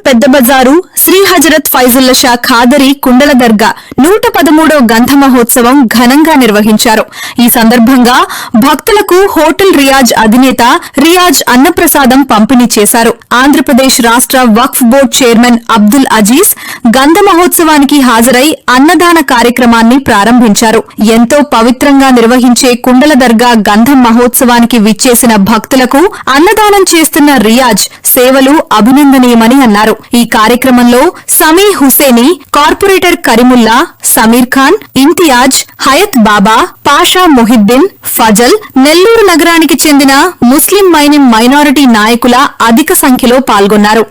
పెద్ద బజారు శ్రీ హజరత్ ఫైజుల్లా షా ఖాదరి కుండల దర్గా 113వ గంధ మహోత్సవం ఘనంగా నిర్వహించారు. ఈ సందర్భంగా భక్తులకు హోటల్ రియాజ్ అధినేత రియాజ్ అన్నప్రసాదం పంపిణీ చేశారు. ఆంధ్రప్రదేశ్ రాష్ట్ర వక్ఫ్ బోర్డు చైర్మన్ అబ్దుల్ అజీజ్ గంధ మహోత్సవానికి హాజరై అన్నదాన కార్యక్రమాన్ని ప్రారంభించారు. ఎంతో పవిత్రంగా నిర్వహించే కుండల దర్గా గంధం మహోత్సవానికి విచ్చేసిన భక్తులకు అన్నదానం చేస్తున్న రియాజ్ సేవలు అభినందనీయమని అన్నారు. ఈ కార్యక్రమంలో సమీ హుసేని, కార్పొరేటర్ కరీముల్లా, సమీర్ ఖాన్, ఇంతియాజ్, హయత్ బాబా, పాషా మొహిద్దీన్, ఫజల్, నెల్లూరు నగరానికి చెందిన ముస్లిం మైనారిటీ నాయకుల అధిక సంఖ్యలో పాల్గొన్నారు.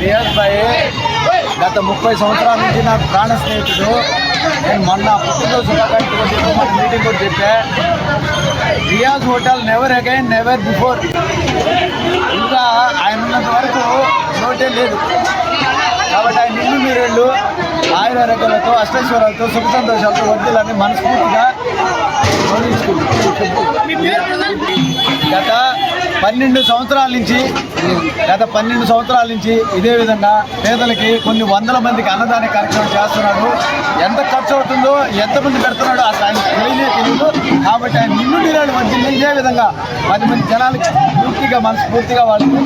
రియాజ్ భాయ్ గత 30 సంవత్సరాల నుంచి నాకు ప్రాణ స్నేహితుడు. నేను మొన్న పుట్టినరోజు శుభాకాంక్షలు మన మీటింగ్ కూడా చెప్పా. Riyaz hotel never again never before. ఇంకా ఆయన ఉన్నంత వరకు నోటే లేదు. కాబట్టి ఆయన ఇల్లు మీరేళ్ళు ఆయురారోగ్యాలతో అష్టైశ్వర్యాలతో సుఖ సంతోషాలతో వర్ధిల్లని మనస్ఫూర్తిగా గత 12 సంవత్సరాల నుంచి ఇదే విధంగా పేదలకి కొన్ని వందల మందికి అన్నదాన కార్యక్రమం చేస్తున్నాడు. ఎంత ఖర్చు అవుతుందో ఎంతమంది పెడుతున్నాడో అసలు ఆయన తెలియదు. కాబట్టి ఆయన నిన్ను నీరాడు మధ్యలో ఇదే విధంగా 10 మంది జనాలకి పూర్తిగా మనస్ఫూర్తిగా వాళ్ళకి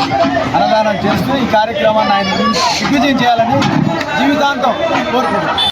అన్నదానం చేస్తూ ఈ కార్యక్రమాన్ని ఆయన దిగ్విజయం చేయాలని జీవితాంతం కోరుకుంటున్నాను.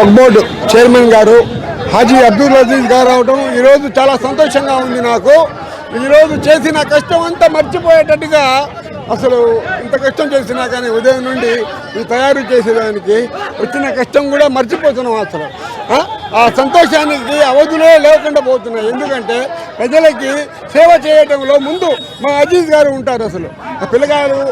వక్ఫ్ బోర్డు చైర్మన్ గారు హాజీ అబ్దుల్ అజీజ్ గారు రావడం ఈరోజు చాలా సంతోషంగా ఉంది. నాకు ఈరోజు చేసిన కష్టం అంతా మర్చిపోయేటట్టుగా, అసలు ఇంత కష్టం చేసినా కానీ ఉదయం నుండి ఈ తయారు చేసేదానికి వచ్చిన కష్టం కూడా మర్చిపోతున్నాం. అసలు ఆ సంతోషానికి అవధులే లేకుండా పోతున్నాయి. ఎందుకంటే ప్రజలకి సేవ చేయడంలో ముందు మా అజీజ్ గారు ఉంటారు. అసలు ఆ పిల్లగారు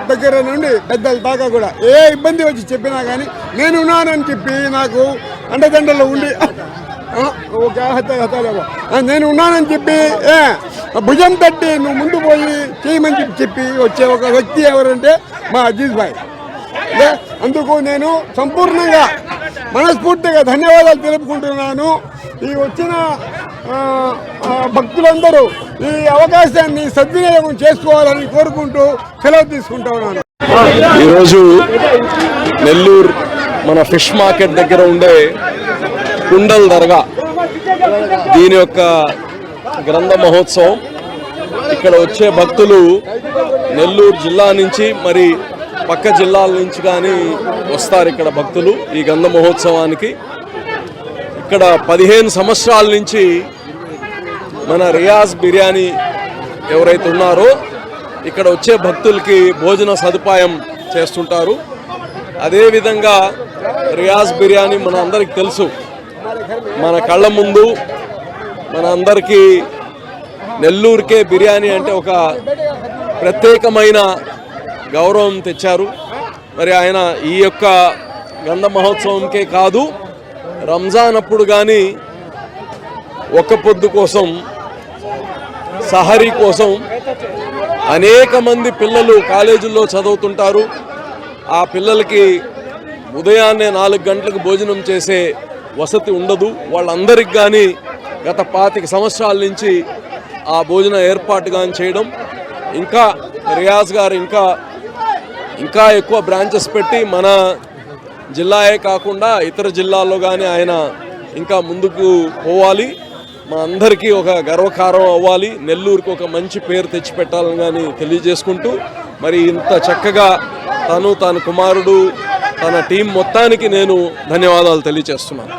దగ్గర నుండి పెద్దల దాకా కూడా ఏ ఇబ్బంది వచ్చి చెప్పినా కానీ నేనున్నానని చెప్పి నాకు అండదండలో ఉండి నేను ఉన్నానని చెప్పి భుజం తట్టి నువ్వు ముందు పోయి చేయమని చెప్పి వచ్చే ఒక వ్యక్తి ఎవరంటే మా అజీజ్ భాయ్. అందుకు నేను సంపూర్ణంగా మనస్ఫూర్తిగా ధన్యవాదాలు తెలుపుకుంటున్నాను. ఈ వచ్చిన భక్తులందరూ ఈ అవకాశాన్ని సద్వినియోగం చేసుకోవాలని కోరుకుంటూ సెలవు తీసుకుంటా ఉన్నాను. ఈరోజు నెల్లూరు మన ఫిష్ మార్కెట్ దగ్గర ఉండే కుండల్ దర్గా దీని యొక్క గ్రంథ మహోత్సవం. ఇక్కడ వచ్చే భక్తులు నెల్లూరు జిల్లా నుంచి మరి పక్క జిల్లాల నుంచి కానీ వస్తారు ఇక్కడ భక్తులు ఈ గ్రంథ మహోత్సవానికి. ఇక్కడ 15 సంవత్సరాల నుంచి మన రియాజ్ బిర్యానీ ఎవరైతే ఉన్నారో ఇక్కడ వచ్చే భక్తులకి భోజన సదుపాయం చేస్తుంటారు. అదేవిధంగా రియాజ్ బిర్యానీ మన అందరికి తెలుసు, మన కళ్ళ ముందు మన అందరికీ నెల్లూరుకే బిర్యానీ అంటే ఒక ప్రత్యేకమైన గౌరవం తెచ్చారు. మరి ఆయన ఈ యొక్క గంధ మహోత్సవంకే కాదు, రంజాన్ అప్పుడు కానీ ఒక్క పొద్దు కోసం, సహరీ కోసం అనేక మంది పిల్లలు కాలేజీల్లో చదువుతుంటారు. ఆ పిల్లలకి ఉదయాన్నే 4 గంటలకు భోజనం చేసే వసతి ఉండదు. వాళ్ళందరికి కానీ గత 25 సంవత్సరాల నుంచి ఆ భోజన ఏర్పాటు కానీ చేయడం, ఇంకా రియాజ్ గారు ఇంకా ఎక్కువ బ్రాంచెస్ పెట్టి మన జిల్లాయే కాకుండా ఇతర జిల్లాల్లో కానీ ఆయన ఇంకా ముందుకు పోవాలి. మా అందరికీ ఒక గర్వకారం అవ్వాలి. నెల్లూరుకు ఒక మంచి పేరు తెచ్చిపెట్టాలని కానీ తెలియజేసుకుంటూ, మరి ఇంత చక్కగా తన కుమారుడు తన టీం మొత్తానికి నేను ధన్యవాదాలు తెలియజేస్తున్నాను.